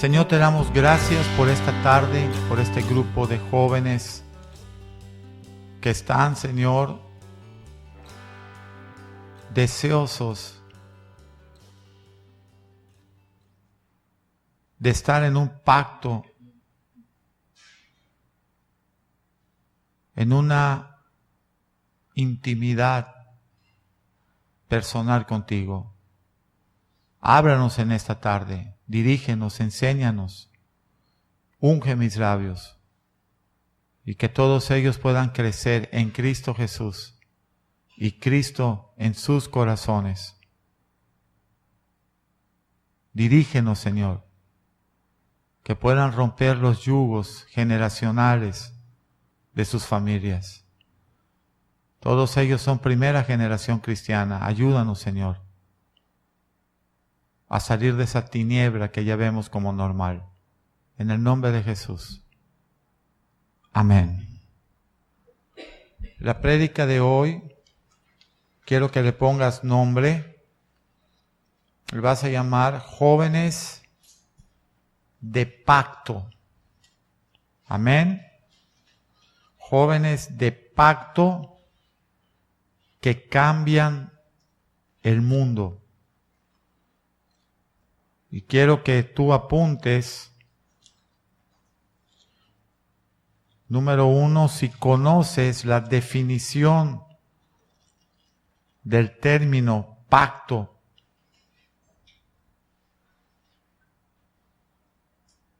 Señor, te damos gracias por esta tarde, por este grupo de jóvenes que están, Señor, deseosos de estar en un pacto, en una intimidad personal contigo. Háblanos en esta tarde, dirígenos, enséñanos, unge mis labios y que todos ellos puedan crecer en Cristo Jesús y Cristo en sus corazones. Dirígenos, Señor, que puedan romper los yugos generacionales de sus familias. Todos ellos son primera generación cristiana. Ayúdanos, Señor, a salir de esa tiniebla que ya vemos como normal. En el nombre de Jesús. Amén. La prédica de hoy, quiero que le pongas nombre. Le vas a llamar Jóvenes de Pacto. Amén. Jóvenes de pacto que cambian el mundo. Y quiero que tú apuntes, número 1, si conoces la definición del término pacto.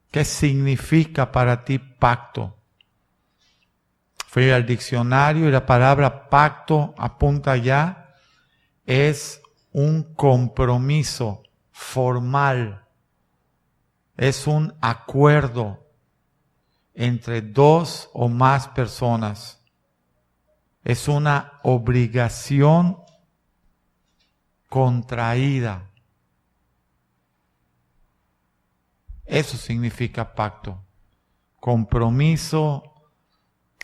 ¿Qué significa para ti pacto? Fui al diccionario y la palabra pacto, apunta ya, es un compromiso formal, es un acuerdo entre dos o más personas, es una obligación contraída. Eso significa pacto, compromiso,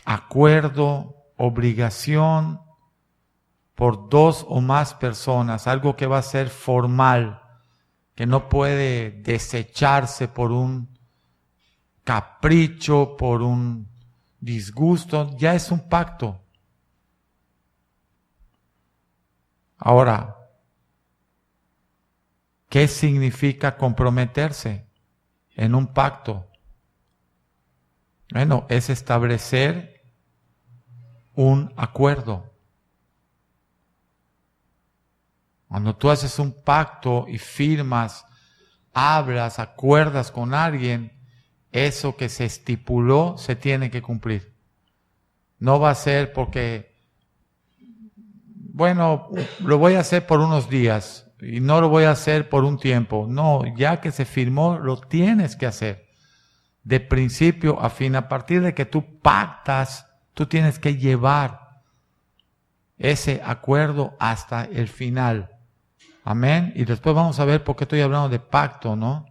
acuerdo, obligación por dos o más personas, algo que va a ser formal, que no puede desecharse por un capricho, por un disgusto, ya es un pacto. Ahora, ¿qué significa comprometerse en un pacto? Bueno, es establecer un acuerdo. Cuando tú haces un pacto y firmas, hablas, acuerdas con alguien, eso que se estipuló se tiene que cumplir. No va a ser porque, bueno, lo voy a hacer por unos días y no lo voy a hacer por un tiempo. No, ya que se firmó, lo tienes que hacer. De principio a fin, a partir de que tú pactas, tú tienes que llevar ese acuerdo hasta el final. Amén. Y después vamos a ver por qué estoy hablando de pacto, ¿no?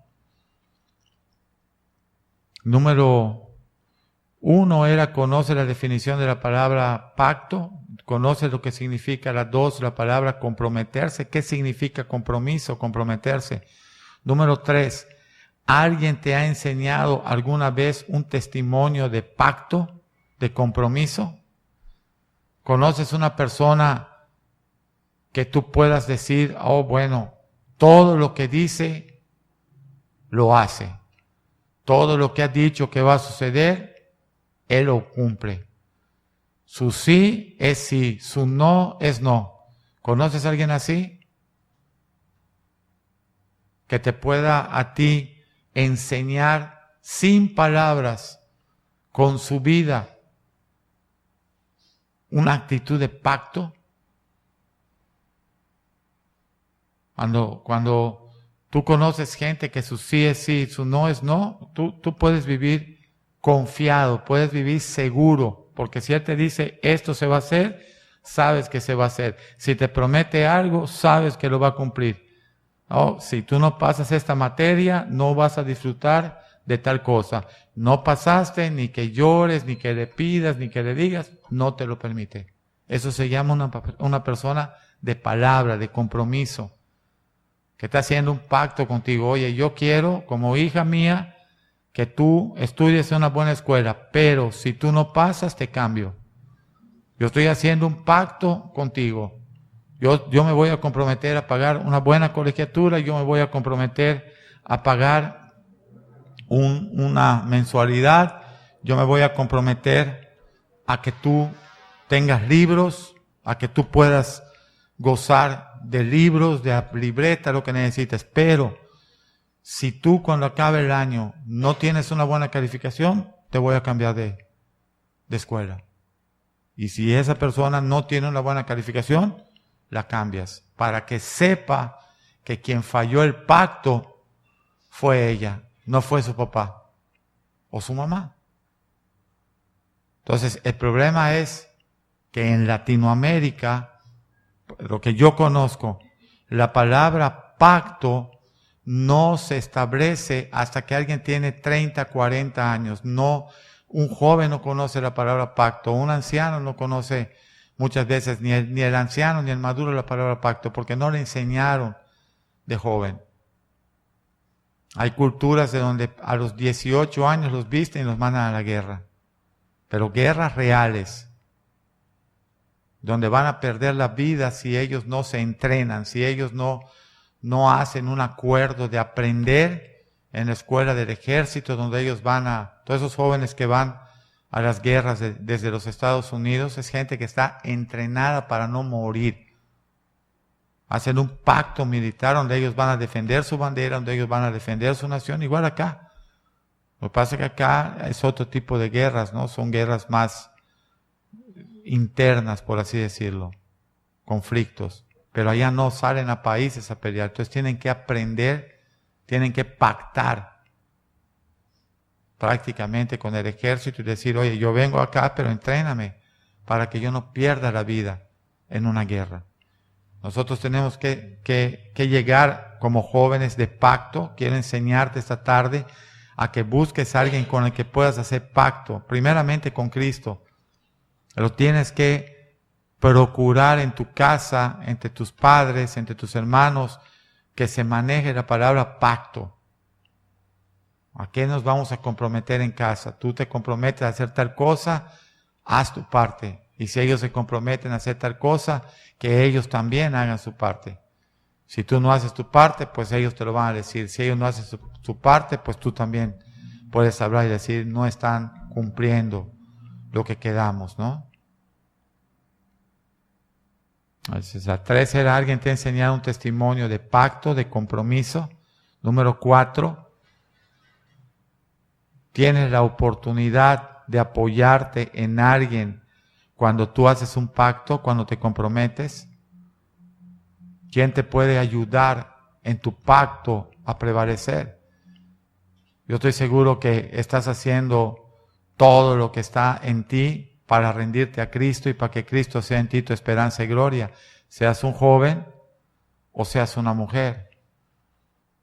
Número 1 era conoce la definición de la palabra pacto, conoce lo que significa. La 2, la palabra comprometerse. ¿Qué significa compromiso, comprometerse? Número 3, ¿alguien te ha enseñado alguna vez un testimonio de pacto, de compromiso? ¿Conoces una persona que tú puedas decir, oh bueno, todo lo que dice, lo hace? Todo lo que ha dicho que va a suceder, él lo cumple. Su sí es sí, su no es no. ¿Conoces a alguien así? Que te pueda a ti enseñar sin palabras, con su vida, una actitud de pacto. Cuando tú conoces gente que su sí es sí, su no es no, tú puedes vivir confiado, puedes vivir seguro, porque si él te dice esto se va a hacer, sabes que se va a hacer. Si te promete algo, sabes que lo va a cumplir. Oh, si tú no pasas esta materia, no vas a disfrutar de tal cosa. No pasaste, ni que llores, ni que le pidas, ni que le digas, no te lo permite. Eso se llama una persona de palabra, de compromiso. que está haciendo un pacto contigo. Oye, yo quiero, como hija mía, que tú estudies en una buena escuela, pero si tú no pasas, te cambio. Yo estoy haciendo un pacto contigo. Yo me voy a comprometer a pagar una buena colegiatura, yo me voy a comprometer a pagar una mensualidad, yo me voy a comprometer a que tú tengas libros, a que tú puedas gozar de libros, de libreta, lo que necesites. Pero si tú cuando acabe el año no tienes una buena calificación, te voy a cambiar de escuela. Y si esa persona no tiene una buena calificación, la cambias, para que sepa que quien falló el pacto fue ella, no fue su papá o su mamá. Entonces, el problema es que en Latinoamérica, lo que yo conozco, la palabra pacto no se establece hasta que alguien tiene 30, 40 años. No, un joven no conoce la palabra pacto, un anciano no conoce muchas veces, ni el anciano ni el maduro la palabra pacto, porque no le enseñaron de joven. Hay culturas de donde a los 18 años los visten y los mandan a la guerra, pero guerras reales, donde van a perder la vida si ellos no se entrenan, si ellos no hacen un acuerdo de aprender en la escuela del ejército, donde ellos todos esos jóvenes que van a las guerras desde los Estados Unidos, es gente que está entrenada para no morir. Hacen un pacto militar donde ellos van a defender su bandera, donde ellos van a defender su nación, igual acá. Lo que pasa es que acá es otro tipo de guerras, ¿no? Son guerras más internas, por así decirlo, conflictos. Pero allá no salen a países a pelear, entonces tienen que aprender, tienen que pactar prácticamente con el ejército y decir, oye, yo vengo acá, pero entréname para que yo no pierda la vida en una guerra. Nosotros tenemos que llegar como jóvenes de pacto. Quiero enseñarte esta tarde a que busques a alguien con el que puedas hacer pacto, primeramente con Cristo. Lo tienes que procurar en tu casa, entre tus padres, entre tus hermanos, que se maneje la palabra pacto. ¿A qué nos vamos a comprometer en casa? Tú te comprometes a hacer tal cosa, haz tu parte. Y si ellos se comprometen a hacer tal cosa, que ellos también hagan su parte. Si tú no haces tu parte, pues ellos te lo van a decir. Si ellos no hacen su parte, pues tú también puedes hablar y decir, no están cumpliendo lo que quedamos, ¿no? Entonces, a 3 era alguien te ha enseñado un testimonio de pacto, de compromiso. Número 4. Tienes la oportunidad de apoyarte en alguien cuando tú haces un pacto, cuando te comprometes. ¿Quién te puede ayudar en tu pacto a prevalecer? Yo estoy seguro que estás haciendo todo lo que está en ti para rendirte a Cristo y para que Cristo sea en ti tu esperanza y gloria. Seas un joven o seas una mujer.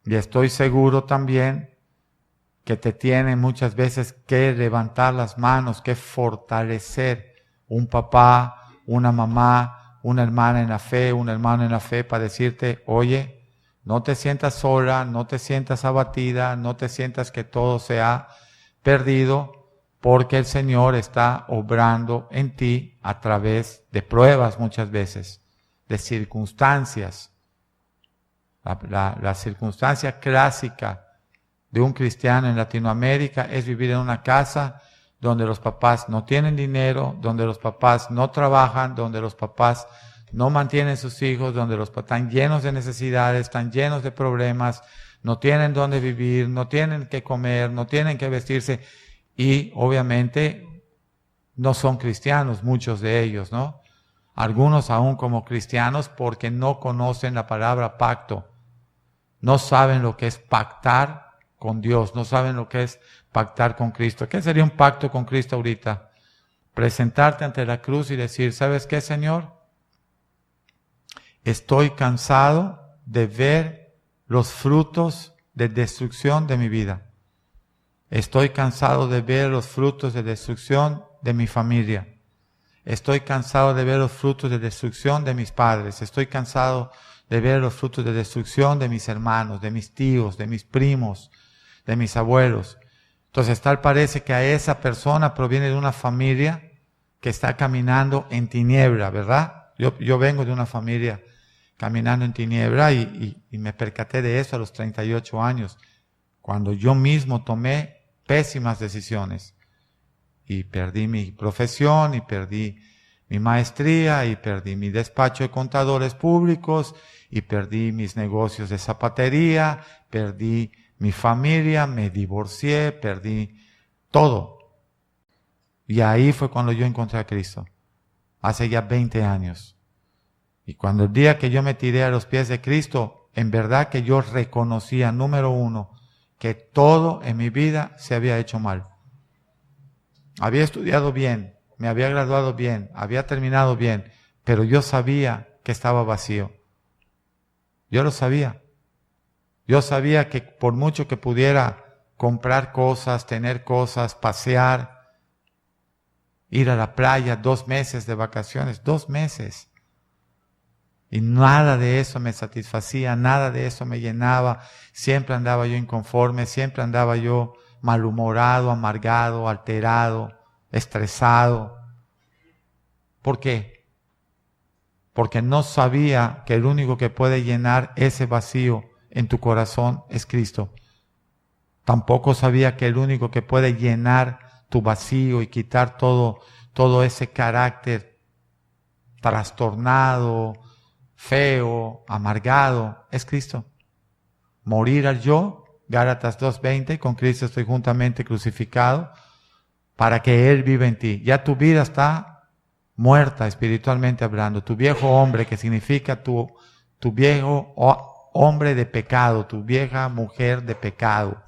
Y estoy seguro también que te tiene muchas veces que levantar las manos, que fortalecer un papá, una mamá, una hermana en la fe, un hermano en la fe, para decirte, oye, no te sientas sola, no te sientas abatida, no te sientas que todo se ha perdido, porque el Señor está obrando en ti a través de pruebas muchas veces, de circunstancias. La circunstancia clásica de un cristiano en Latinoamérica es vivir en una casa donde los papás no tienen dinero, donde los papás no trabajan, donde los papás no mantienen sus hijos, donde los papás están llenos de necesidades, están llenos de problemas, no tienen dónde vivir, no tienen que comer, no tienen que vestirse y obviamente no son cristianos, muchos de ellos, ¿no? Algunos aún como cristianos porque no conocen la palabra pacto, no saben lo que es pactar con Dios, no saben lo que es pactar con Cristo. ¿Qué sería un pacto con Cristo ahorita? Presentarte ante la cruz y decir, ¿sabes qué, Señor? Estoy cansado de ver los frutos de destrucción de mi vida. Estoy cansado de ver los frutos de destrucción de mi familia. Estoy cansado de ver los frutos de destrucción de mis padres. Estoy cansado de ver los frutos de destrucción de mis hermanos, de mis tíos, de mis primos, de mis abuelos. Entonces tal parece que a esa persona proviene de una familia que está caminando en tiniebla, ¿verdad? Yo vengo de una familia caminando en tiniebla y me percaté de eso a los 38 años, cuando yo mismo tomé pésimas decisiones y perdí mi profesión y perdí mi maestría y perdí mi despacho de contadores públicos y perdí mis negocios de zapatería, perdí mi familia, me divorcié, perdí todo. Y ahí fue cuando yo encontré a Cristo, hace ya 20 años. Y cuando el día que yo me tiré a los pies de Cristo, en verdad que yo reconocía, número uno, que todo en mi vida se había hecho mal. Había estudiado bien, me había graduado bien, había terminado bien, pero yo sabía que estaba vacío. Yo lo sabía. Yo sabía que por mucho que pudiera comprar cosas, tener cosas, pasear, ir a la playa, 2 meses de vacaciones, 2 meses. Y nada de eso me satisfacía, nada de eso me llenaba. Siempre andaba yo inconforme, siempre andaba yo malhumorado, amargado, alterado, estresado. ¿Por qué? Porque no sabía que el único que puede llenar ese vacío en tu corazón es Cristo. Tampoco sabía que el único que puede llenar tu vacío y quitar todo ese carácter trastornado, feo, amargado, es Cristo. Morir al yo, Gálatas 2:20, con Cristo estoy juntamente crucificado, para que Él viva en ti. Ya tu vida está muerta espiritualmente hablando. Tu viejo hombre, que significa tu viejo hombre de pecado, tu vieja mujer de pecado,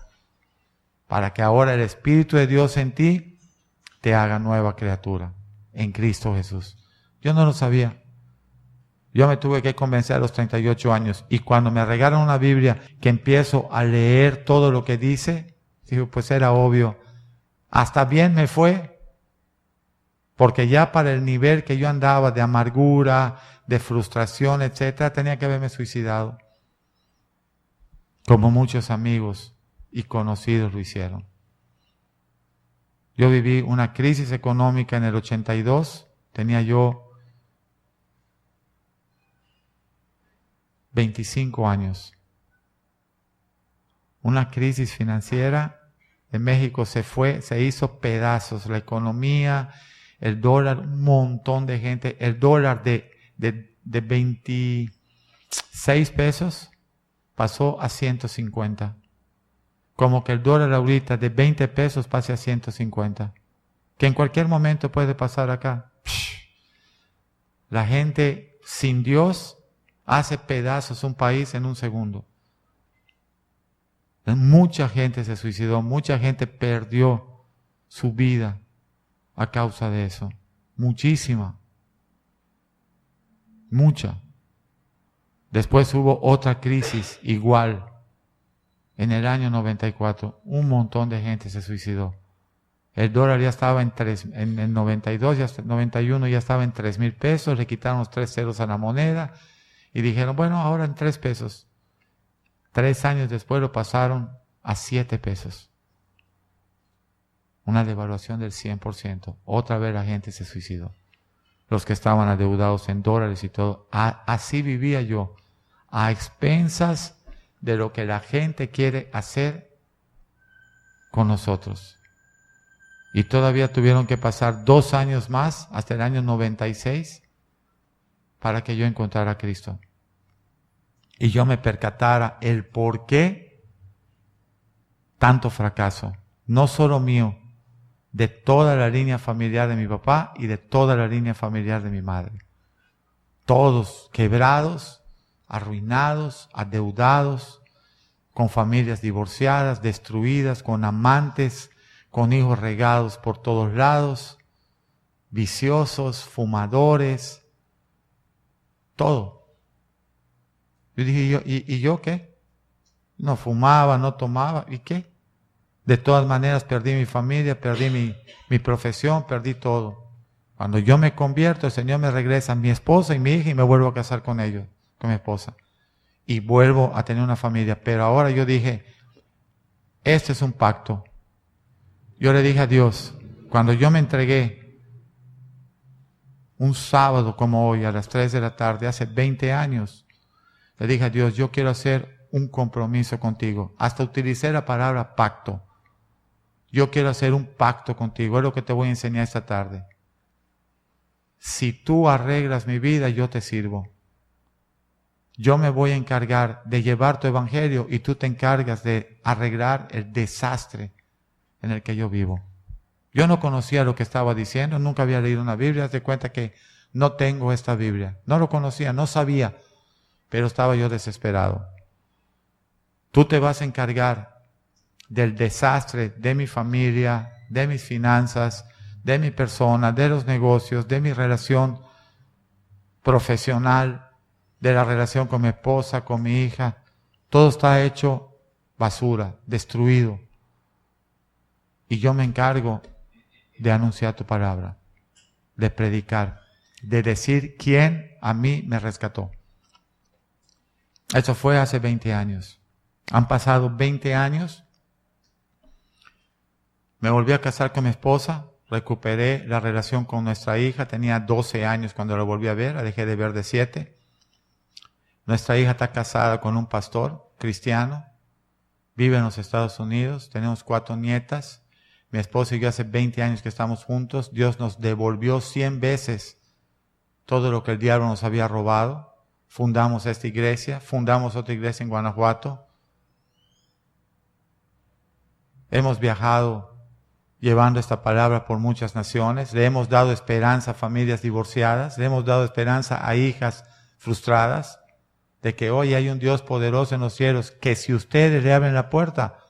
para que ahora el Espíritu de Dios en ti te haga nueva criatura en Cristo Jesús. Yo no lo sabía. Yo me tuve que convencer a los 38 años y cuando me regalan una Biblia que empiezo a leer todo lo que dice, digo, pues era obvio. Hasta bien me fue, porque ya para el nivel que yo andaba de amargura, de frustración, etcétera, tenía que haberme suicidado. Como muchos amigos y conocidos lo hicieron. Yo viví una crisis económica en el 82, tenía yo 25 años. Una crisis financiera en México se hizo pedazos, la economía, el dólar, un montón de gente, el dólar de 26 pesos pasó a 150. Como que el dólar ahorita de 20 pesos pase a 150. Que en cualquier momento puede pasar acá. La gente sin Dios hace pedazos un país en un segundo. Mucha gente se suicidó, mucha gente perdió su vida a causa de eso. Muchísima. Mucha. Después hubo otra crisis igual. En el año 94, un montón de gente se suicidó. El dólar ya estaba en el 92, 91 ya estaba en 3,000 pesos, le quitaron los 3 ceros a la moneda y dijeron, bueno, ahora en 3 pesos. 3 años después lo pasaron a 7 pesos. Una devaluación del 100%. Otra vez la gente se suicidó. Los que estaban adeudados en dólares y todo. Así vivía yo, a expensas de lo que la gente quiere hacer con nosotros. Y todavía tuvieron que pasar 2 años más, hasta el año 96, para que yo encontrara a Cristo. Y yo me percatara el por qué tanto fracaso, no solo mío, de toda la línea familiar de mi papá y de toda la línea familiar de mi madre. Todos quebrados, arruinados, adeudados, con familias divorciadas, destruidas, con amantes, con hijos regados por todos lados, viciosos, fumadores, todo. Yo dije, ¿y yo qué? No fumaba, no tomaba, ¿y qué? De todas maneras perdí mi familia, perdí mi profesión, perdí todo. Cuando yo me convierto, el Señor me regresa a mi esposa y mi hija y me vuelvo a casar con ellos, con mi esposa. y vuelvo a tener una familia. Pero ahora yo dije, este es un pacto. Yo le dije a Dios, cuando yo me entregué un sábado como hoy a las 3 de la tarde, hace 20 años, le dije a Dios, yo quiero hacer un compromiso contigo. Hasta utilicé la palabra pacto. Yo quiero hacer un pacto contigo. Es lo que te voy a enseñar esta tarde. Si tú arreglas mi vida, yo te sirvo. Yo me voy a encargar de llevar tu evangelio y tú te encargas de arreglar el desastre en el que yo vivo. Yo no conocía lo que estaba diciendo, nunca había leído una Biblia. Haz de cuenta que no tengo esta Biblia. No lo conocía, no sabía, pero estaba yo desesperado. Tú te vas a encargar del desastre de mi familia, de mis finanzas, de mi persona, de los negocios, de mi relación profesional, de la relación con mi esposa, con mi hija. Todo está hecho basura, destruido. Y yo me encargo de anunciar tu palabra, de predicar, de decir quién a mí me rescató. Eso fue hace 20 años. Han pasado 20 años. Me volví a casar con mi esposa, recuperé la relación con nuestra hija. Tenía 12 años cuando la volví a ver, la dejé de ver de 7. Nuestra hija está casada con un pastor cristiano, vive en los Estados Unidos, tenemos 4 nietas. Mi esposa y yo hace 20 años que estamos juntos. Dios nos devolvió 100 veces todo lo que el diablo nos había robado. Fundamos esta iglesia, fundamos otra iglesia en Guanajuato. Hemos viajado llevando esta palabra por muchas naciones. Le hemos dado esperanza a familias divorciadas. Le hemos dado esperanza a hijas frustradas de que hoy hay un Dios poderoso en los cielos, que si ustedes le abren la puerta,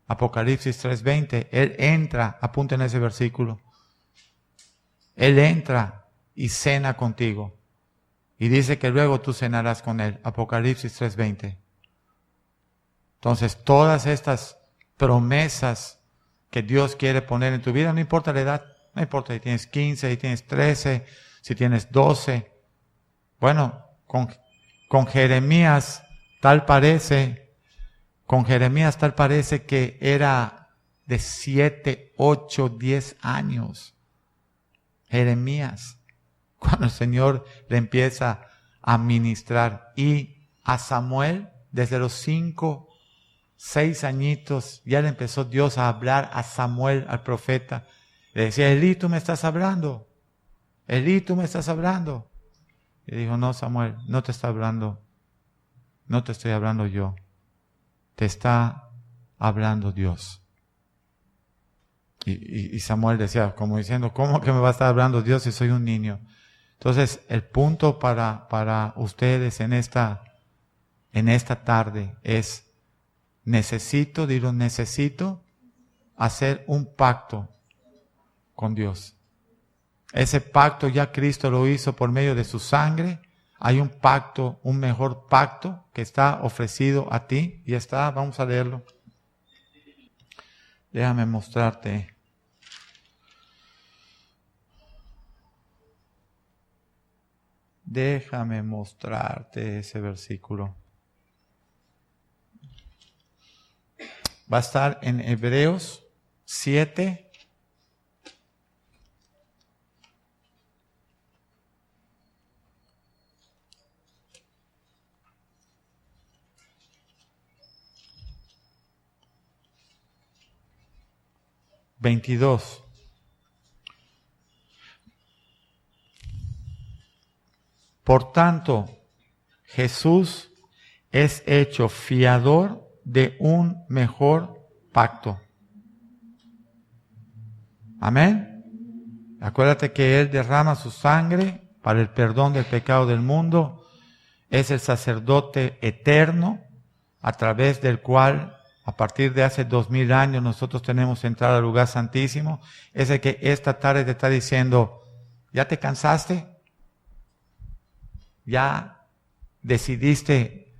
Apocalipsis 3:20, Él entra, apunten ese versículo. Él entra y cena contigo. Y dice que luego tú cenarás con Él. Apocalipsis 3:20. Entonces, todas estas promesas que Dios quiere poner en tu vida, no importa la edad, no importa si tienes 15, si tienes 13, si tienes 12. Bueno, con Jeremías tal parece que era de 7, 8, 10 años. Jeremías, cuando el Señor le empieza a ministrar. Y a Samuel, desde los 5, 6 añitos, ya le empezó Dios a hablar a Samuel, al profeta. Le decía, Elí, tú me estás hablando. Elí, tú me estás hablando. Y dijo, no, Samuel, no te está hablando. No te estoy hablando yo. Te está hablando Dios. Y Samuel decía, como diciendo, ¿cómo que me va a estar hablando Dios si soy un niño? Entonces, el punto para ustedes en esta tarde es, necesito hacer un pacto con Dios. Ese pacto ya Cristo lo hizo por medio de su sangre. Hay un pacto, un mejor pacto que está ofrecido a ti. Y está, vamos a leerlo. Déjame mostrarte. Déjame mostrarte ese versículo. Va a estar en Hebreos 7. $22. Por tanto, Jesús es hecho fiador de un mejor pacto. Amén. Acuérdate que Él derrama su sangre para el perdón del pecado del mundo. Es el sacerdote eterno a través del cual, a partir de hace 2000 años, nosotros tenemos entrada al lugar santísimo. Es el que esta tarde te está diciendo, ¿ya te cansaste? ¿Ya decidiste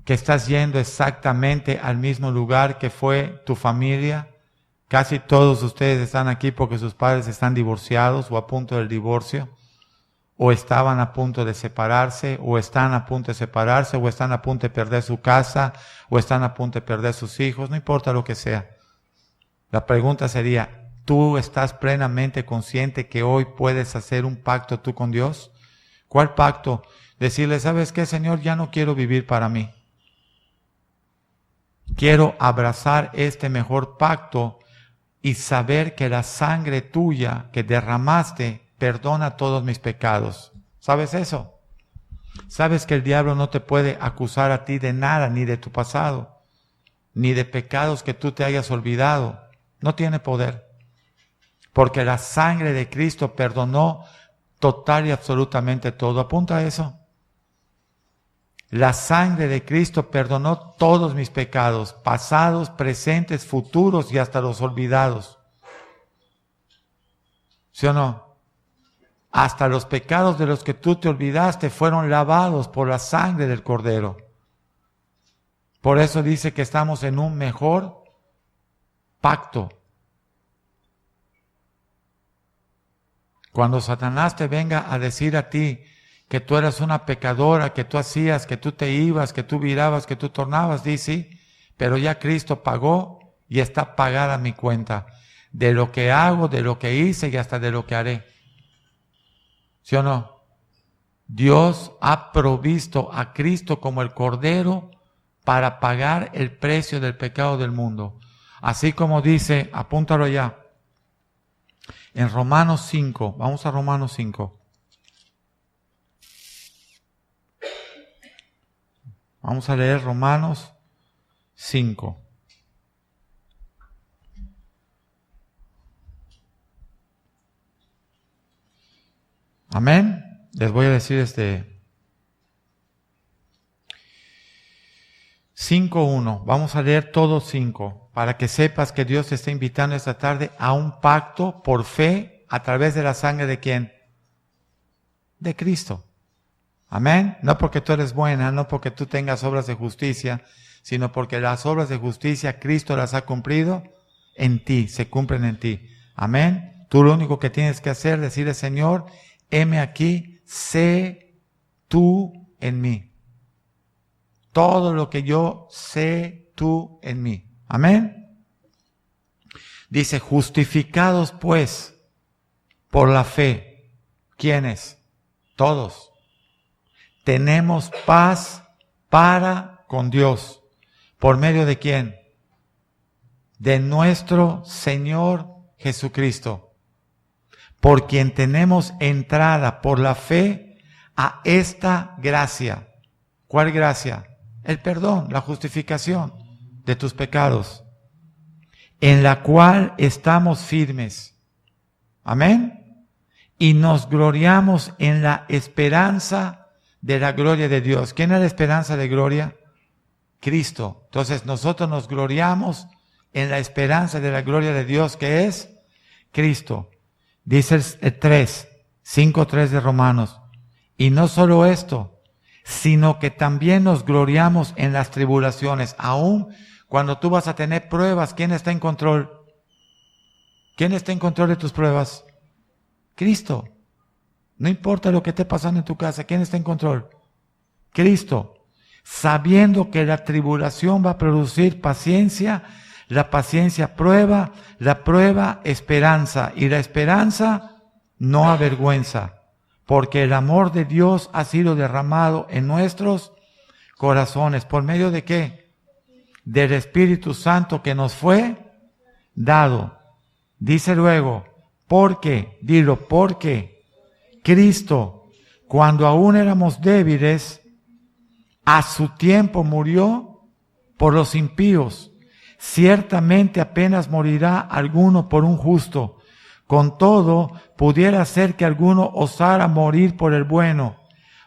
que estás yendo exactamente al mismo lugar que fue tu familia? Casi todos ustedes están aquí porque sus padres están divorciados o a punto del divorcio. o estaban a punto de separarse, o están a punto de separarse, o están a punto de perder su casa, o están a punto de perder sus hijos, no importa lo que sea. La pregunta sería, ¿tú estás plenamente consciente que hoy puedes hacer un pacto tú con Dios? ¿Cuál pacto? Decirle, ¿sabes qué, Señor? Ya no quiero vivir para mí. Quiero abrazar este mejor pacto y saber que la sangre tuya que derramaste perdona todos mis pecados. ¿Sabes eso? ¿Sabes que el diablo no te puede acusar a ti de nada, ni de tu pasado, ni de pecados que tú te hayas olvidado? No tiene poder. Porque la sangre de Cristo perdonó total y absolutamente todo. Apunta a eso. La sangre de Cristo perdonó todos mis pecados, pasados, presentes, futuros y hasta los olvidados. ¿Sí o no? Hasta los pecados de los que tú te olvidaste fueron lavados por la sangre del Cordero. Por eso dice que estamos en un mejor pacto. Cuando Satanás te venga a decir a ti que tú eras una pecadora, que tú hacías, que tú te ibas, que tú virabas, que tú tornabas, di sí, pero ya Cristo pagó y está pagada mi cuenta de lo que hago, de lo que hice y hasta de lo que haré. ¿Sí o no? Dios ha provisto a Cristo como el Cordero para pagar el precio del pecado del mundo. Así como dice, apúntalo ya, en Romanos 5, vamos a Romanos 5. Vamos a leer Romanos 5. Amén. Les voy a decir 5:1. Vamos a leer todos 5 para que sepas que Dios te está invitando esta tarde a un pacto por fe a través de la sangre de ¿quién? De Cristo. Amén. No porque tú eres buena, no porque tú tengas obras de justicia, sino porque las obras de justicia Cristo las ha cumplido en ti, se cumplen en ti. Amén. Tú lo único que tienes que hacer es decirle, Señor, heme aquí, sé tú en mí. Todo lo que yo sé tú en mí. Amén. Dice, justificados pues por la fe. ¿Quiénes? Todos. Tenemos paz para con Dios. ¿Por medio de quién? De nuestro Señor Jesucristo. Por quien tenemos entrada por la fe a esta gracia. ¿Cuál gracia? El perdón, la justificación de tus pecados. En la cual estamos firmes. Amén. Y nos gloriamos en la esperanza de la gloria de Dios. ¿Quién es la esperanza de gloria? Cristo. Entonces nosotros nos gloriamos en la esperanza de la gloria de Dios, que es Cristo. Dice el 5:3 de Romanos. Y no solo esto, sino que también nos gloriamos en las tribulaciones. Aún cuando tú vas a tener pruebas, ¿quién está en control? ¿Quién está en control de tus pruebas? Cristo. No importa lo que esté pasando en tu casa, ¿quién está en control? Cristo. Sabiendo que la tribulación va a producir paciencia, la paciencia prueba, la prueba esperanza, y la esperanza no avergüenza, porque el amor de Dios ha sido derramado en nuestros corazones. ¿Por medio de qué? Del Espíritu Santo que nos fue dado. Dice luego, porque, dilo, porque Cristo, cuando aún éramos débiles, a su tiempo murió por los impíos. Ciertamente apenas morirá alguno por un justo. Con todo, pudiera ser que alguno osara morir por el bueno.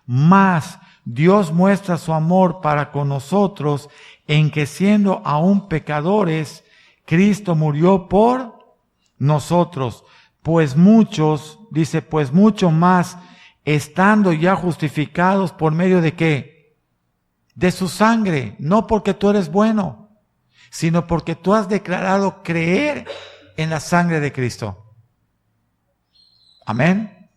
Mas Dios muestra su amor para con nosotros en que siendo aún pecadores, Cristo murió por nosotros. Pues muchos, dice, pues mucho más, estando ya justificados por medio de ¿qué? De su sangre, no porque tú eres bueno, sino porque tú has declarado creer en la sangre de Cristo. Amén.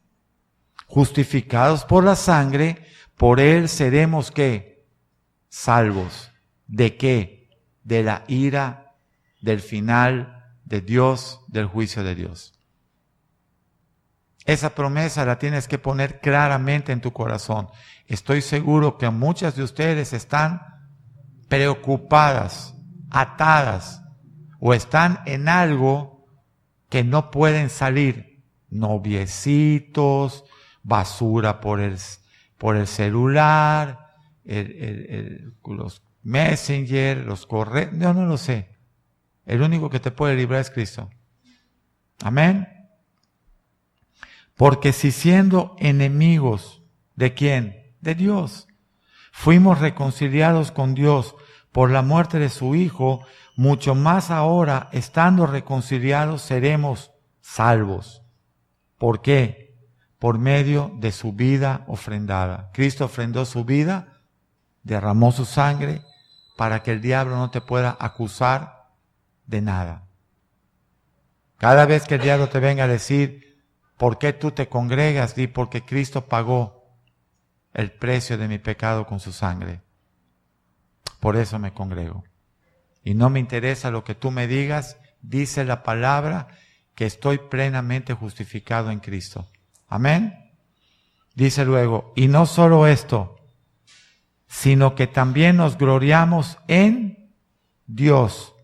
justificados por la sangre, por él seremos ¿qué? Salvos. ¿De qué? De la ira, del final de Dios, del juicio de Dios. Esa promesa la tienes que poner claramente en tu corazón. Estoy seguro que muchas de ustedes están preocupadas, atadas, o están en algo que no pueden salir. Noviecitos, basura por el celular, los messenger, los correos, yo no lo sé. El único que te puede librar es Cristo. Amén. Porque si siendo enemigos, ¿de quién? De Dios. Fuimos reconciliados con Dios por la muerte de su Hijo, mucho más ahora, estando reconciliados, seremos salvos. ¿Por qué? Por medio de su vida ofrendada. Cristo ofrendó su vida, derramó su sangre, para que el diablo no te pueda acusar de nada. Cada vez que el diablo te venga a decir, ¿por qué tú te congregas? Di, porque Cristo pagó el precio de mi pecado con su sangre. Por eso me congrego. Y no me interesa lo que tú me digas, dice la palabra que estoy plenamente justificado en Cristo. Amén. Dice luego, y no solo esto, sino que también nos gloriamos en Dios,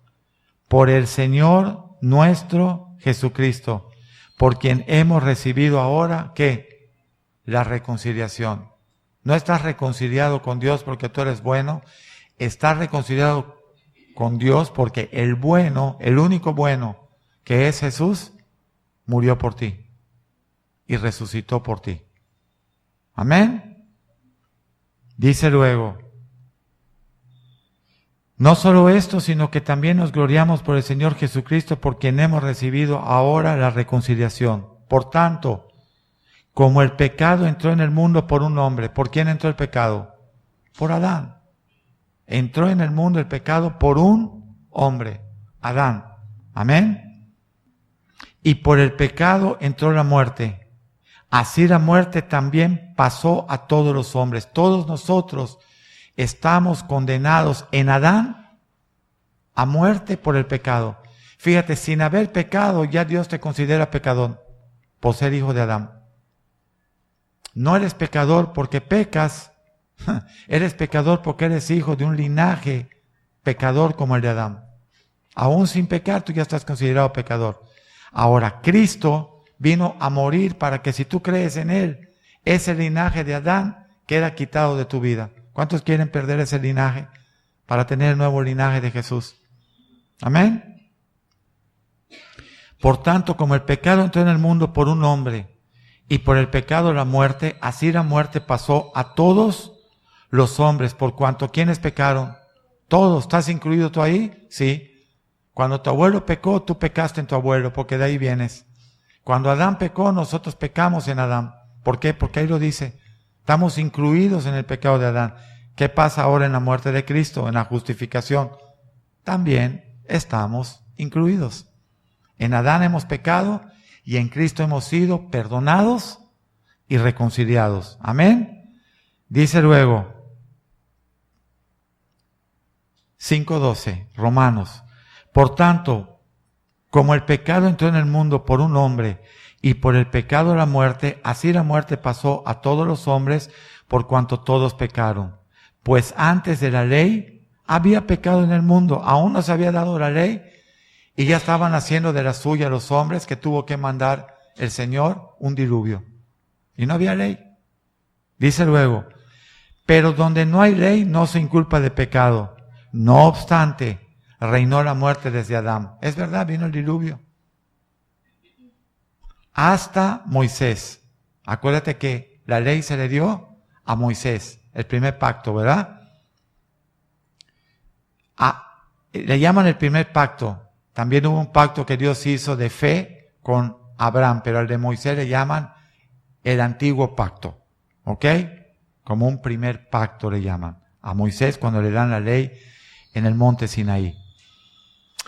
por el Señor nuestro Jesucristo, por quien hemos recibido ahora, ¿qué? La reconciliación. No estás reconciliado con Dios porque tú eres bueno, estás reconciliado con Dios porque el bueno, el único bueno, que es Jesús, murió por ti y resucitó por ti. Amén. Dice luego, no solo esto, sino que también nos gloriamos por el Señor Jesucristo, por quien hemos recibido ahora la reconciliación. Por tanto, como el pecado entró en el mundo por un hombre, ¿por quién entró el pecado? Por Adán. Entró en el mundo el pecado por un hombre, Adán. Amén. Y por el pecado entró la muerte. Así la muerte también pasó a todos los hombres. Todos nosotros estamos condenados en Adán a muerte por el pecado. Fíjate, sin haber pecado, ya Dios te considera pecador por ser hijo de Adán. No eres pecador porque pecas, eres pecador porque eres hijo de un linaje pecador como el de Adán. Aún sin pecar, tú ya estás considerado pecador. Ahora, Cristo vino a morir para que si tú crees en Él, ese linaje de Adán queda quitado de tu vida. ¿Cuántos quieren perder ese linaje para tener el nuevo linaje de Jesús? Amén. Por tanto, como el pecado entró en el mundo por un hombre y por el pecado la muerte, así la muerte pasó a todos los hombres, por cuanto ¿quiénes pecaron? Todos. ¿Estás incluido tú ahí? Sí. Cuando tu abuelo pecó, tú pecaste en tu abuelo, porque de ahí vienes. Cuando Adán pecó, nosotros pecamos en Adán. ¿Por qué? Porque ahí lo dice. Estamos incluidos en el pecado de Adán. ¿Qué pasa ahora en la muerte de Cristo, en la justificación? También estamos incluidos. En Adán hemos pecado y en Cristo hemos sido perdonados y reconciliados. Amén. Dice luego, 5:12, Romanos. Por tanto, como el pecado entró en el mundo por un hombre y por el pecado la muerte, así la muerte pasó a todos los hombres por cuanto todos pecaron. Pues antes de la ley había pecado en el mundo, aún no se había dado la ley y ya estaban haciendo de la suya los hombres que tuvo que mandar el Señor un diluvio. Y no había ley. Dice luego, pero donde no hay ley no se inculpa de pecado. No obstante, reinó la muerte desde Adán. Es verdad, vino el diluvio. Hasta Moisés. Acuérdate que la ley se le dio a Moisés, el primer pacto, ¿verdad? Le llaman el primer pacto. También hubo un pacto que Dios hizo de fe con Abraham, pero al de Moisés le llaman el antiguo pacto. ¿Ok? Como un primer pacto le llaman a Moisés cuando le dan la ley en el monte Sinaí.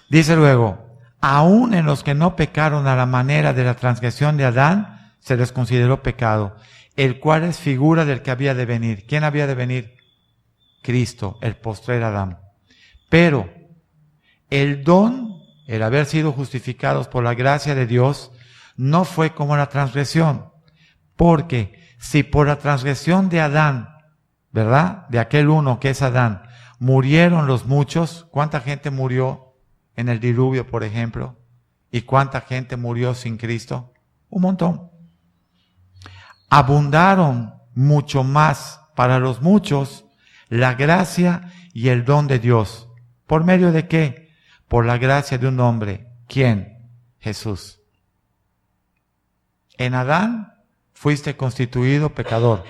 Dice luego, aún en los que no pecaron a la manera de la transgresión de Adán, se les consideró pecado. el cual es figura del que había de venir. ¿Quién había de venir? Cristo, el postrer Adán. Pero el don, el haber sido justificados por la gracia de Dios, no fue como la transgresión. Porque si por la transgresión de Adán, ¿verdad? De aquel uno que es Adán, murieron los muchos, ¿cuánta gente murió en el diluvio, por ejemplo? ¿Y cuánta gente murió sin Cristo? Un montón. Abundaron mucho más para los muchos la gracia y el don de Dios. ¿Por medio de qué? Por la gracia de un hombre. ¿Quién? Jesús. En Adán fuiste constituido pecador.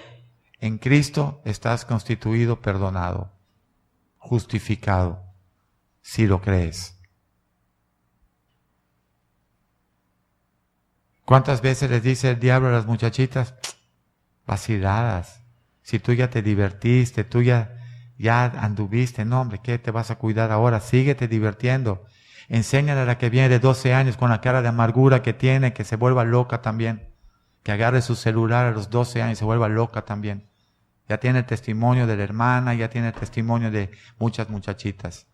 En Cristo estás constituido perdonado, justificado, si lo crees. ¿Cuántas veces les dice el diablo a las muchachitas? Vaciladas. Si tú ya te divertiste, tú ya anduviste, no hombre, ¿qué te vas a cuidar ahora? Síguete divirtiendo. Enséñale a la que viene de 12 años con la cara de amargura que tiene, que se vuelva loca también. Que agarre su celular a los 12 años y se vuelva loca también. Ya tiene el testimonio de la hermana, ya tiene el testimonio de muchas muchachitas.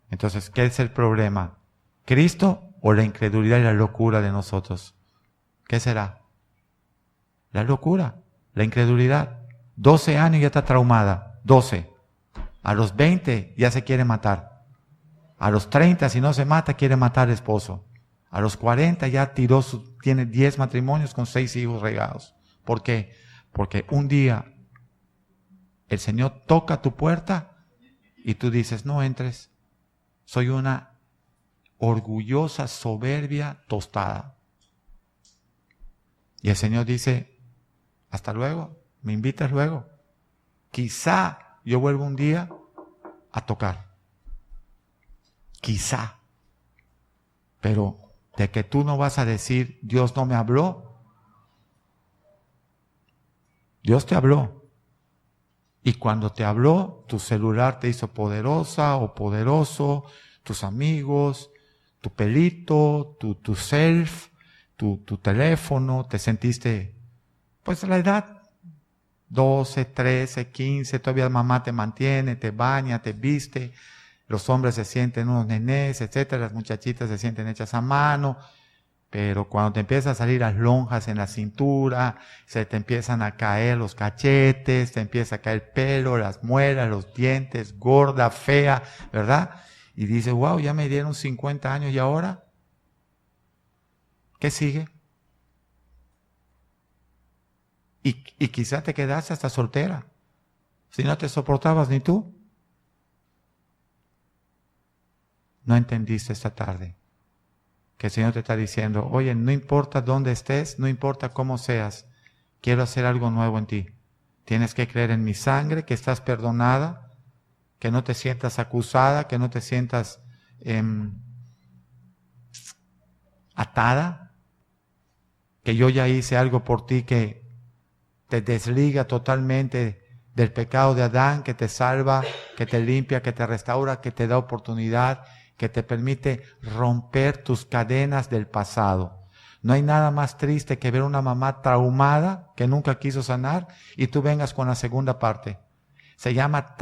Entonces, ¿qué es el problema? ¿Cristo o la incredulidad y la locura de nosotros? ¿Qué será? La locura, la incredulidad. 12 años ya está traumada, 12. A los 20 ya se quiere matar. A los 30, si no se mata, quiere matar al esposo. A los 40 ya tiene 10 matrimonios con 6 hijos regados. ¿Por qué? Porque un día el Señor toca tu puerta y tú dices, no entres. Soy una orgullosa, soberbia, tostada. Y el Señor dice, hasta luego, me invitas luego. Quizá yo vuelvo un día a tocar. Quizá. Pero de que tú no vas a decir, Dios no me habló. Dios te habló. Y cuando te habló, tu celular te hizo poderosa o poderoso, tus amigos, tu pelito, tu self, tu teléfono, te sentiste, pues a la edad, 12, 13, 15, todavía mamá te mantiene, te baña, te viste, los hombres se sienten unos nenés, etcétera, las muchachitas se sienten hechas a mano, pero cuando te empiezan a salir las lonjas en la cintura, se te empiezan a caer los cachetes, te empieza a caer el pelo, las muelas, los dientes, gorda, fea, ¿verdad? Y dices, wow, ya me dieron 50 años y ahora, ¿qué sigue? Y quizá te quedaste hasta soltera, si no te soportabas ni tú. No entendiste esta tarde que el Señor te está diciendo, oye, no importa dónde estés, no importa cómo seas, quiero hacer algo nuevo en ti. Tienes que creer en mi sangre, que estás perdonada, que no te sientas acusada, que no te sientas atada, que yo ya hice algo por ti que te desliga totalmente del pecado de Adán, que te salva, que te limpia, que te restaura, que te da oportunidad, que te permite romper tus cadenas del pasado. No hay nada más triste que ver una mamá traumada que nunca quiso sanar y tú vengas con la segunda parte. Se llama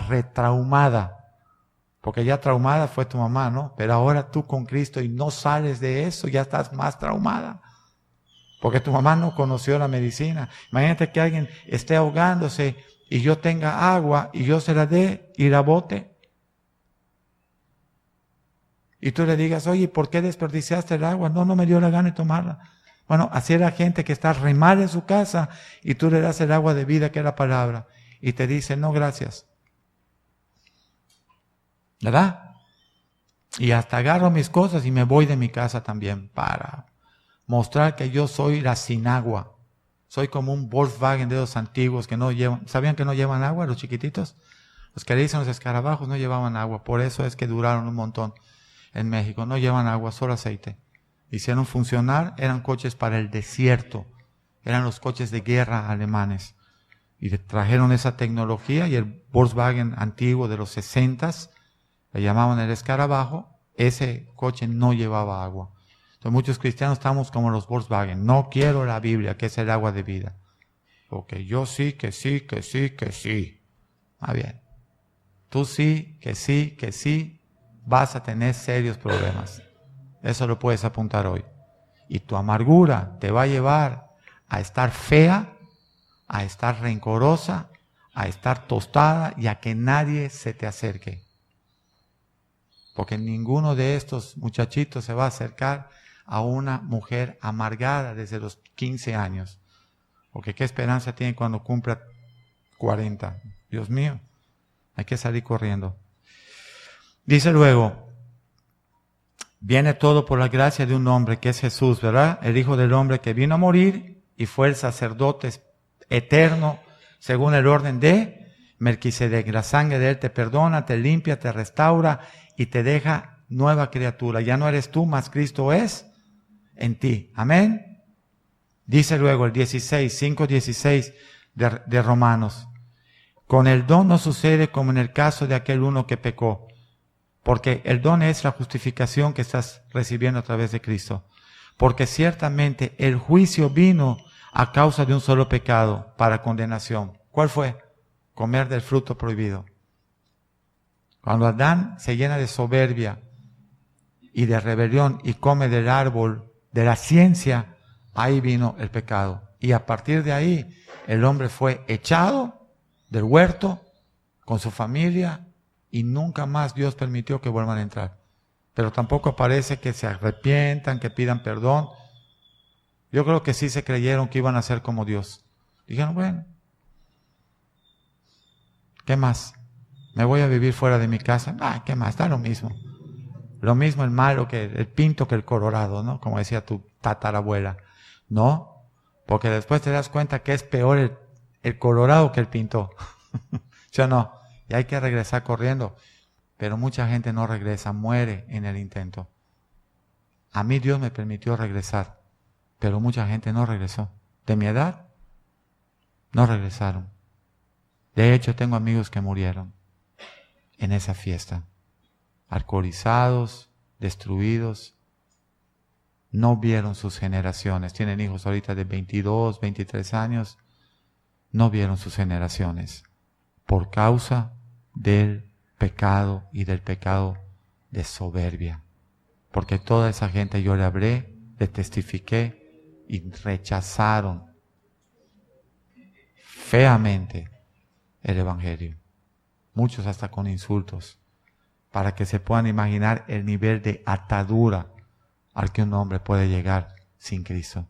retraumada. Porque ya traumada fue tu mamá, ¿no? Pero ahora tú con Cristo y no sales de eso, ya estás más traumada. Porque tu mamá no conoció la medicina. Imagínate que alguien esté ahogándose y yo tenga agua y yo se la dé y la bote. Y tú le digas, oye, ¿por qué desperdiciaste el agua? No me dio la gana de tomarla. Bueno, así era gente que está re mal en su casa y tú le das el agua de vida que es la palabra. Y te dice, no, gracias. ¿Verdad? Y hasta agarro mis cosas y me voy de mi casa también para mostrar que yo soy la sin agua. Soy como un Volkswagen de los antiguos que no llevan. ¿Sabían que no llevan agua los chiquititos? Los que le dicen los escarabajos no llevaban agua. Por eso es que duraron un montón en México. No llevan agua, solo aceite. Hicieron funcionar, eran coches para el desierto. Eran los coches de guerra alemanes. Y trajeron esa tecnología y el Volkswagen antiguo de los 60s, le llamaban el escarabajo, ese coche no llevaba agua. Entonces muchos cristianos estamos como los Volkswagen. No quiero la Biblia, que es el agua de vida. Porque yo sí, que sí, que sí, que sí. Bien. Tú sí, que sí, vas a tener serios problemas. Eso lo puedes apuntar hoy. Y tu amargura te va a llevar a estar fea, a estar rencorosa, a estar tostada y a que nadie se te acerque. Porque ninguno de estos muchachitos se va a acercar a una mujer amargada desde los 15 años. Porque qué esperanza tiene cuando cumpla 40. Dios mío, hay que salir corriendo. Dice luego, viene todo por la gracia de un hombre que es Jesús, ¿verdad? El Hijo del Hombre que vino a morir y fue el sacerdote eterno según el orden de Melquisedec. La sangre de él te perdona, te limpia, te restaura y te deja nueva criatura. Ya no eres tú, mas Cristo es en ti. Amén. Dice luego el 5:16 de Romanos. Con el don no sucede como en el caso de aquel uno que pecó. Porque el don es la justificación que estás recibiendo a través de Cristo. Porque ciertamente el juicio vino a causa de un solo pecado para condenación. ¿Cuál fue? Comer del fruto prohibido. Cuando Adán se llena de soberbia y de rebelión y come del árbol de la ciencia, ahí vino el pecado. Y a partir de ahí el hombre fue echado del huerto con su familia y nunca más Dios permitió que vuelvan a entrar. Pero tampoco parece que se arrepientan, que pidan perdón. Yo creo que sí se creyeron que iban a ser como Dios. Dijeron, bueno, ¿qué más? ¿Me voy a vivir fuera de mi casa? ¿Qué más? Da lo mismo. Lo mismo el malo que el pinto que el colorado, ¿no? Como decía tu tatarabuela. No, porque después te das cuenta que es peor el colorado que el pinto. ¿Sí o no? Y hay que regresar corriendo. Pero mucha gente no regresa, muere en el intento. A mí Dios me permitió regresar, pero mucha gente no regresó. De mi edad, no regresaron. De hecho, tengo amigos que murieron en esa fiesta. Alcoholizados, destruidos. No vieron sus generaciones. Tienen hijos ahorita de 22, 23 años. No vieron sus generaciones. Por causa del pecado y del pecado de soberbia. Porque toda esa gente yo le hablé, le testifiqué y rechazaron feamente el Evangelio. Muchos hasta con insultos. Para que se puedan imaginar el nivel de atadura al que un hombre puede llegar sin Cristo.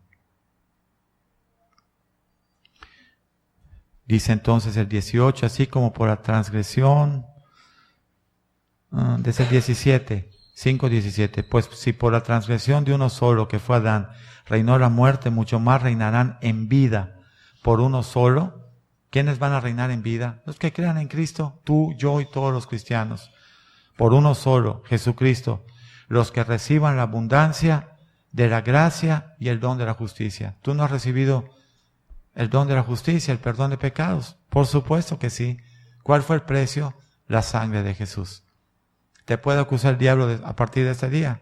Dice entonces el 18, así como por la transgresión, desde el 17, 5:17, pues si por la transgresión de uno solo, que fue Adán, reinó la muerte, mucho más reinarán en vida por uno solo. ¿Quiénes van a reinar en vida? Los que crean en Cristo, tú, yo y todos los cristianos. Por uno solo, Jesucristo, los que reciban la abundancia de la gracia y el don de la justicia. ¿Tú no has recibido el don de la justicia, el perdón de pecados? Por supuesto que sí. ¿Cuál fue el precio? La sangre de Jesús. ¿Te puede acusar el diablo a partir de este día?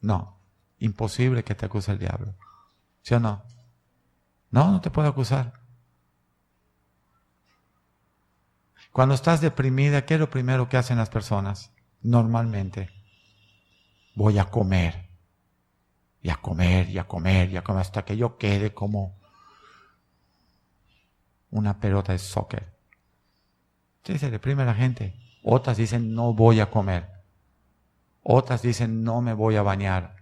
No, imposible que te acuse el diablo. ¿Sí o no? No, no te puede acusar. Cuando estás deprimida, ¿qué es lo primero que hacen las personas? Normalmente, voy a comer. Y a comer, y a comer, y a comer, hasta que yo quede como una pelota de soccer. Sí, se deprime la gente. Otras dicen, no voy a comer. Otras dicen, no me voy a bañar.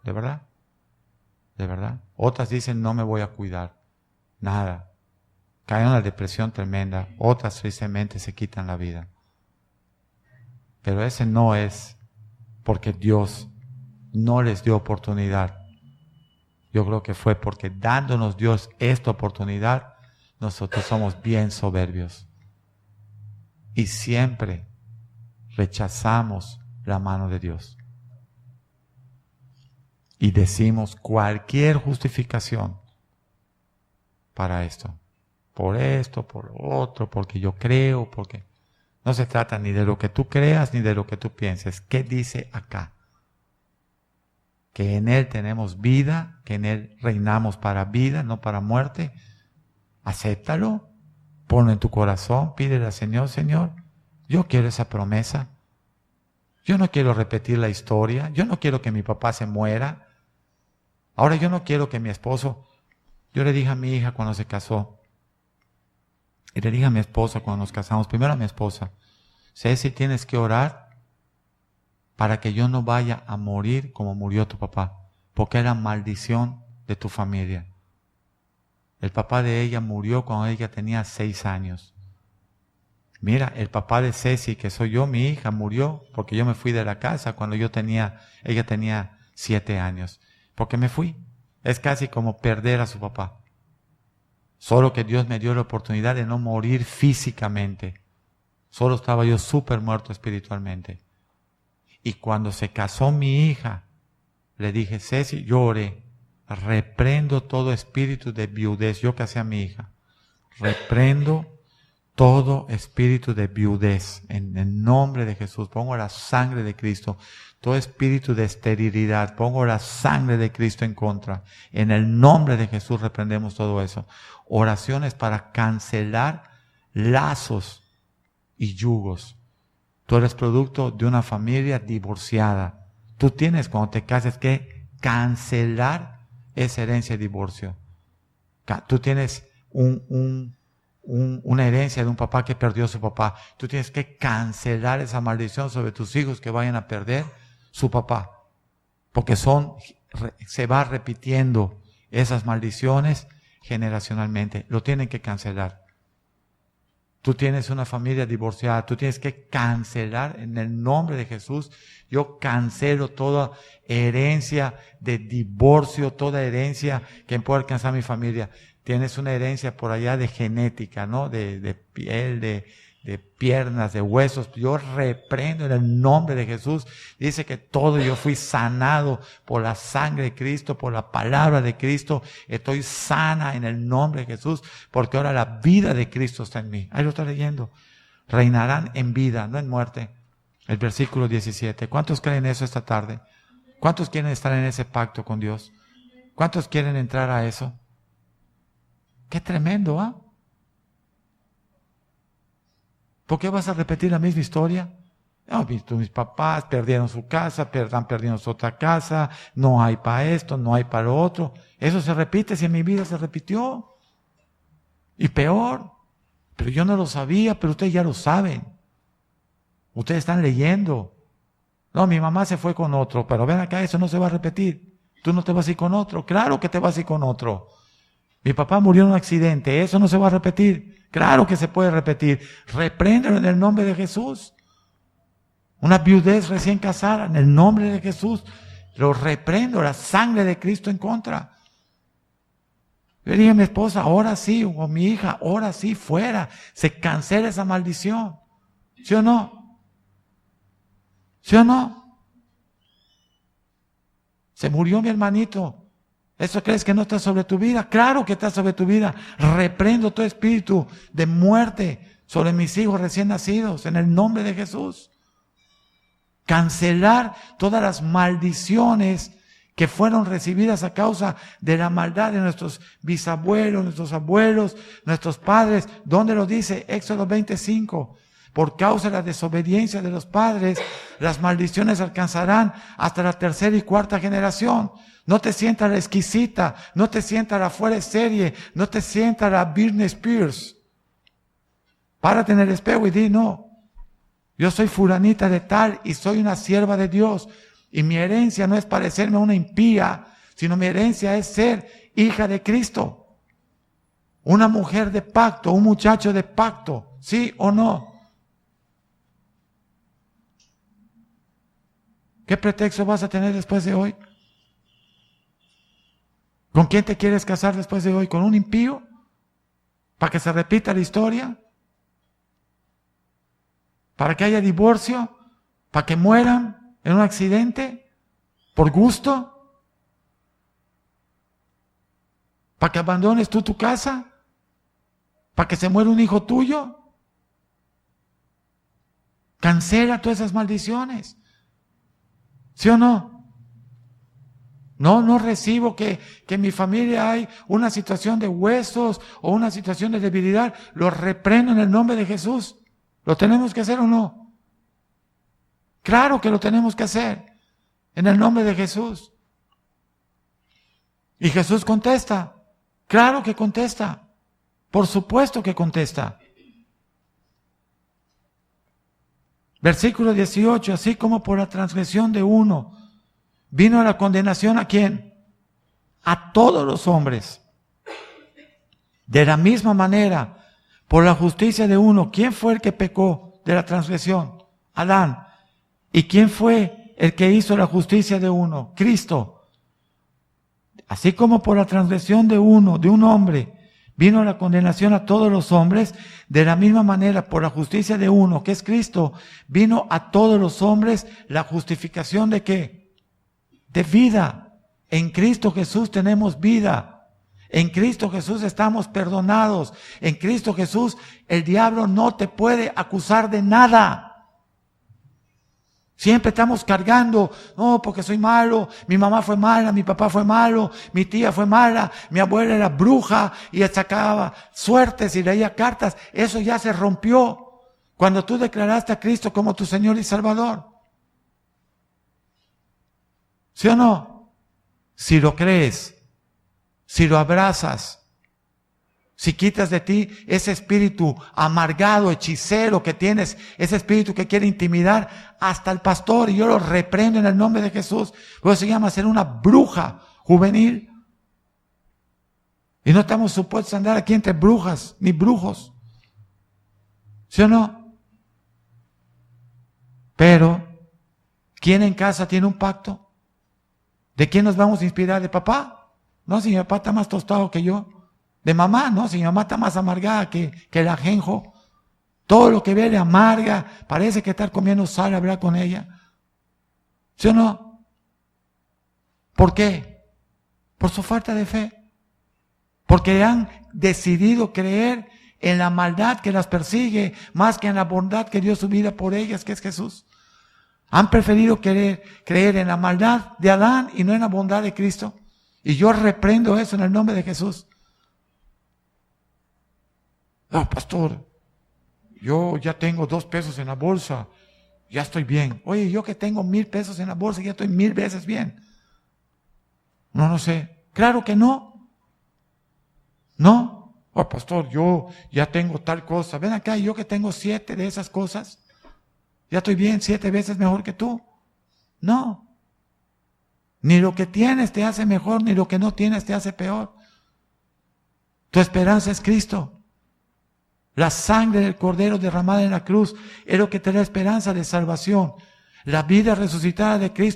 ¿De verdad? ¿De verdad? Otras dicen, no me voy a cuidar. Nada. Caen en una depresión tremenda. Otras tristemente se quitan la vida. Pero ese no es porque Dios no les dio oportunidad. Yo creo que fue porque dándonos Dios esta oportunidad, nosotros somos bien soberbios. Y siempre rechazamos la mano de Dios. Y decimos cualquier justificación para esto. Por esto, por lo otro, porque yo creo, porque... No se trata ni de lo que tú creas ni de lo que tú pienses. ¿Qué dice acá? Que en Él tenemos vida, que en Él reinamos para vida, no para muerte. acéptalo, ponlo en tu corazón, pídele al Señor, Señor, yo quiero esa promesa. Yo no quiero repetir la historia, yo no quiero que mi papá se muera. Ahora yo no quiero que mi esposo, yo le dije a mi hija cuando se casó, y le dije a mi esposa cuando nos casamos, primero a mi esposa, Ceci, tienes que orar para que yo no vaya a morir como murió tu papá, porque era maldición de tu familia. El papá de ella murió cuando ella tenía 6 años. Mira, el papá de Ceci, que soy yo, mi hija, murió porque yo me fui de la casa cuando ella tenía 7 años. Porque me fui. Es casi como perder a su papá. Solo que Dios me dio la oportunidad de no morir físicamente. Solo estaba yo súper muerto espiritualmente. Y cuando se casó mi hija, le dije, Ceci, yo oré, reprendo todo espíritu de viudez. Yo casé a mi hija. Reprendo todo espíritu de viudez. En el nombre de Jesús, pongo la sangre de Cristo. Todo espíritu de esterilidad, pongo la sangre de Cristo en contra. En el nombre de Jesús reprendemos todo eso. Oraciones para cancelar lazos y yugos. Tú eres producto de una familia divorciada. Tú tienes, cuando te cases, que cancelar esa herencia de divorcio. Tú tienes una herencia de un papá que perdió a su papá. Tú tienes que cancelar esa maldición sobre tus hijos que vayan a perder su papá. Porque se va repitiendo esas maldiciones generacionalmente. Lo tienen que cancelar. Tú tienes una familia divorciada, tú tienes que cancelar en el nombre de Jesús. Yo cancelo toda herencia de divorcio, toda herencia que pueda alcanzar mi familia. Tienes una herencia por allá de genética, ¿no? De piel, de piernas, de huesos. Yo reprendo en el nombre de Jesús. Dice que todo yo fui sanado por la sangre de Cristo, por la palabra de Cristo. Estoy sana en el nombre de Jesús, porque ahora la vida de Cristo está en mí. Ahí lo está leyendo. Reinarán en vida, no en muerte. El versículo 17. ¿Cuántos creen eso esta tarde? ¿Cuántos quieren estar en ese pacto con Dios? ¿Cuántos quieren entrar a eso? Qué tremendo, ¿ah? ¿Por qué vas a repetir la misma historia? No, mis papás perdieron su casa, están perdiendo su otra casa, no hay para esto, no hay para lo otro. Eso se repite, si en mi vida se repitió. Y peor, pero yo no lo sabía, pero ustedes ya lo saben. Ustedes están leyendo. No, mi mamá se fue con otro, pero ven acá, eso no se va a repetir. Tú no te vas a ir con otro. Claro que te vas a ir con otro. Mi papá murió en un accidente, eso no se va a repetir. Claro que se puede repetir. Repréndelo en el nombre de Jesús. Una viudez recién casada, en el nombre de Jesús, lo reprendo, la sangre de Cristo en contra. Yo le dije a mi esposa, ahora sí, o a mi hija, ahora sí, fuera. Se cancela esa maldición. ¿Sí o no? ¿Sí o no? Se murió mi hermanito. ¿Eso crees que no está sobre tu vida? Claro que está sobre tu vida. Reprendo todo espíritu de muerte sobre mis hijos recién nacidos en el nombre de Jesús. Cancelar todas las maldiciones que fueron recibidas a causa de la maldad de nuestros bisabuelos, nuestros abuelos, nuestros padres. ¿Dónde lo dice? Éxodo 25. Por causa de la desobediencia de los padres, las maldiciones alcanzarán hasta la 3ª y 4ª generación. No te sientas la exquisita, no te sientas la fuera de serie, no te sientas la Britney Spears. Párate en el espejo y di, no, yo soy fulanita de tal y soy una sierva de Dios. Y mi herencia no es parecerme a una impía, sino mi herencia es ser hija de Cristo. Una mujer de pacto, un muchacho de pacto, ¿sí o no? ¿Qué pretexto vas a tener después de hoy? ¿Con quién te quieres casar después de hoy? ¿Con un impío? ¿Para que se repita la historia? ¿Para que haya divorcio? ¿Para que mueran en un accidente? ¿Por gusto? ¿Para que abandones tú tu casa? ¿Para que se muera un hijo tuyo? Cancela todas esas maldiciones. ¿Sí o no? No recibo que en mi familia hay una situación de huesos o una situación de debilidad. Lo reprendo en el nombre de Jesús. ¿Lo tenemos que hacer o no? Claro que lo tenemos que hacer en el nombre de Jesús. Y Jesús contesta. Claro que contesta. Por supuesto que contesta. Versículo 18, así como por la transgresión de uno vino la condenación, ¿a quién? A todos los hombres. De la misma manera, por la justicia de uno, ¿quién fue el que pecó de la transgresión? Adán. ¿Y quién fue el que hizo la justicia de uno? Cristo. Así como por la transgresión de uno, de un hombre, vino la condenación a todos los hombres, de la misma manera, por la justicia de uno, que es Cristo, vino a todos los hombres la justificación ¿de qué? De vida. En Cristo Jesús tenemos vida. En Cristo Jesús estamos perdonados. En Cristo Jesús el diablo no te puede acusar de nada. Siempre estamos cargando, no, porque soy malo, mi mamá fue mala, mi papá fue malo, mi tía fue mala, mi abuela era bruja y sacaba suertes y leía cartas. Eso ya se rompió cuando tú declaraste a Cristo como tu Señor y Salvador. ¿Sí o no? Si lo crees, si lo abrazas, si quitas de ti ese espíritu amargado, hechicero que tienes, ese espíritu que quiere intimidar hasta el pastor, y yo lo reprendo en el nombre de Jesús, pues se llama ser una bruja juvenil. Y no estamos supuestos a andar aquí entre brujas ni brujos. ¿Sí o no? Pero, ¿quién en casa tiene un pacto? ¿De quién nos vamos a inspirar? ¿De papá? No, si mi papá está más tostado que yo. De mamá, no, si mi mamá está más amargada que el ajenjo. Todo lo que ve le amarga, parece que estar comiendo sal, hablar con ella. ¿Sí o no? ¿Por qué? Por su falta de fe. Porque han decidido creer en la maldad que las persigue, más que en la bondad que dio su vida por ellas, que es Jesús. Han preferido creer en la maldad de Adán y no en la bondad de Cristo. Y yo reprendo eso en el nombre de Jesús. No, pastor, yo ya tengo 2 pesos en la bolsa, ya estoy bien. Oye, yo que tengo 1000 pesos en la bolsa, ya estoy 1000 veces bien. No sé. Claro que no. No. Oh, pastor, yo ya tengo tal cosa. Ven acá, yo que tengo 7 de esas cosas, ya estoy bien, 7 veces mejor que tú. No. Ni lo que tienes te hace mejor, ni lo que no tienes te hace peor. Tu esperanza es Cristo. La sangre del Cordero derramada en la cruz es lo que te da esperanza de salvación. La vida resucitada de Cristo